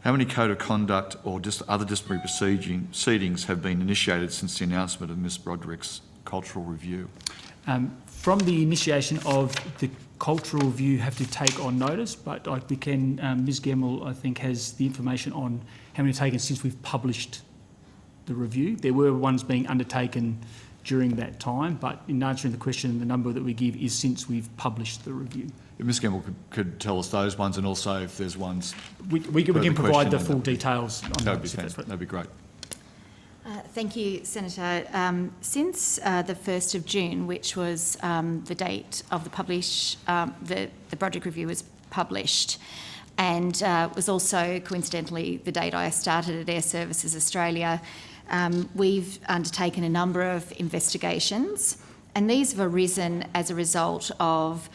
How many code of conduct or just other disciplinary proceedings have been initiated since the announcement of Ms Broderick's cultural review? From the initiation of the cultural review, have to take on notice, but we can, Ms Gemmell, I think, has the information on how many taken since we've published the review. There were ones being undertaken during that time, but in answering the question, the number that we give is since we've published the review. If Ms Gemmell could tell us those ones, and also if there's ones... We can provide the full details on that. That'd be great. Thank you, Senator. Since the 1st of June, which was the date of the Broderick Review was published, and was also coincidentally the date I started at Airservices Australia, we've undertaken a number of investigations, and these have arisen as a result of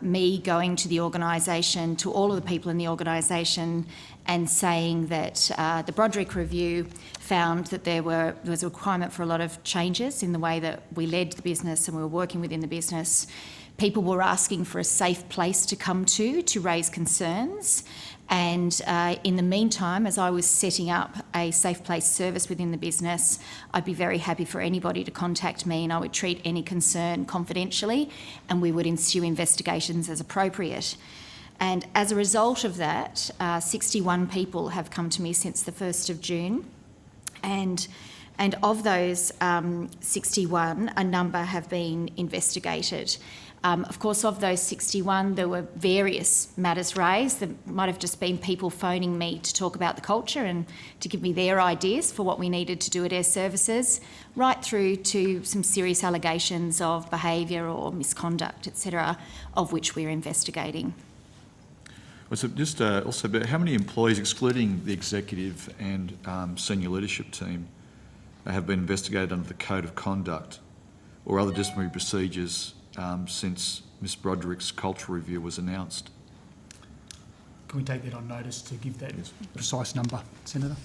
me going to the organisation, to all of the people in the organisation, and saying that the Broderick Review found that there was a requirement for a lot of changes in the way that we led the business and we were working within the business. People were asking for a safe place to come to raise concerns. And in the meantime, as I was setting up a safe place service within the business, I'd be very happy for anybody to contact me, and I would treat any concern confidentially, and we would ensue investigations as appropriate. And as a result of that, 61 people have come to me since the 1st of June. And of those 61, a number have been investigated. Of course, of those 61, there were various matters raised. There might have just been people phoning me to talk about the culture and to give me their ideas for what we needed to do at Airservices, right through to some serious allegations of behaviour or misconduct, etc., of which we're investigating. Well, so just also, how many employees, excluding the executive and senior leadership team, have been investigated under the Code of Conduct or other disciplinary procedures since Ms Broderick's cultural review was announced? Can we take that on notice to give that precise number, Senator?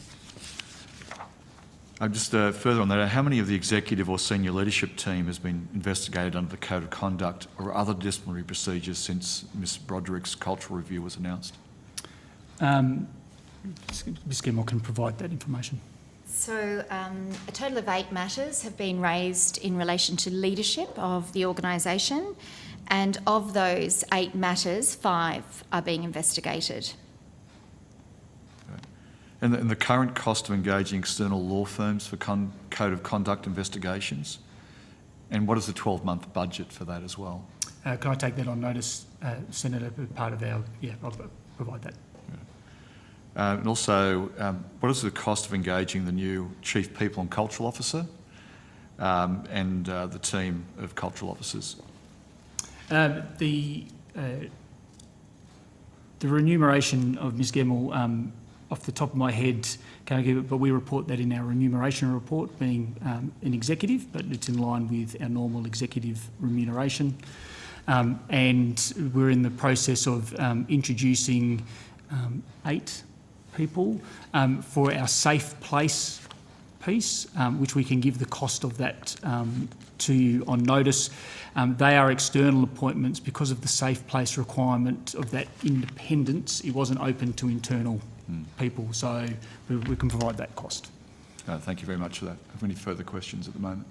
Just further on that, how many of the executive or senior leadership team has been investigated under the Code of Conduct or other disciplinary procedures since Ms Broderick's cultural review was announced? Ms Gemmell can provide that information. So a total of 8 matters have been raised in relation to leadership of the organisation, and of those 8 matters, 5 are being investigated. And the current cost of engaging external law firms for Code of Conduct investigations? And what is the 12-month budget for that as well? Can I take that on notice, Senator, part of our... Yeah, I'll provide that. And also, what is the cost of engaging the new Chief People and Cultural Officer and the team of cultural officers? The remuneration of Ms Gemmell, off the top of my head, can't give it, but we report that in our remuneration report, being an executive, but it's in line with our normal executive remuneration. And we're in the process of introducing 8 people for our safe place piece, which we can give the cost of that to you on notice. They are external appointments because of the safe place requirement of that independence. It wasn't open to internal people, so we can provide that cost. Thank you very much for that. Have any further questions at the moment?